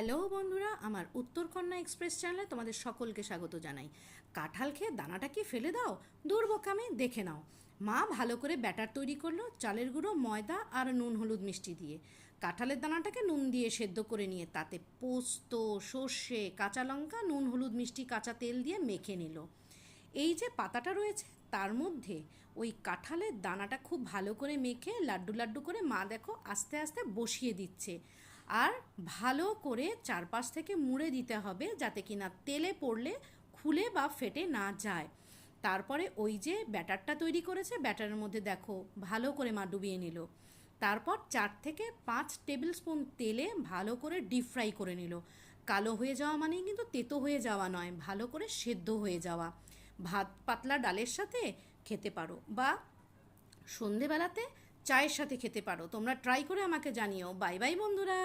Hello বন্ধুরা, আমার Uttarkanya express চ্যানেলে তোমাদের সকলকে স্বাগত জানাই। কাঁঠাল খেয়ে দানাটা কি ফেলে দাও? দূর বোকামি, দেখে নাও। মা ভালো করে ব্যাটার তৈরি করলো চালের গুঁড়ো, ময়দা আর নুন হলুদ মিষ্টি দিয়ে। কাঁঠালের দানাটাকে নুন দিয়ে সেদ্ধ করে নিয়ে তাতে পোস্ত, সর্ষে, কাঁচা লঙ্কা, নুন হলুদ মিষ্টি, কাঁচা তেল দিয়ে মেখে নিল। এই যে পাতাটা রয়েছে তার মধ্যে ওই কাঁঠালের দানাটা খুব ভালো করে মেখে লাড্ডু লাড্ডু করে মা দেখো আস্তে আস্তে বসিয়ে দিচ্ছে। আর ভালো করে চারপাশ থেকে মুড়ে দিতে হবে যাতে কিনা তেলে পড়লে খুলে বা ফেটে না যায়। তারপরে ওই যে ব্যাটারটা তৈরি করেছে ব্যাটারের মধ্যে দেখো ভালো করে মা ডুবিয়ে নিল। তারপর 4 থেকে 5 টেবিল স্পুন তেলে ভালো করে ডিপ ফ্রাই করে নিল। কালো হয়ে যাওয়া মানেই কিন্তু তেতো হয়ে যাওয়া নয়, ভালো করে সেদ্ধ হয়ে যাওয়া। ভাত পাতলা ডালের সাথে খেতে পারো বা সন্ধেবেলাতে চায়ের সাথে খেতে পারো। তোমরা ট্রাই করে আমাকে জানিও। বাই বাই বন্ধুরা।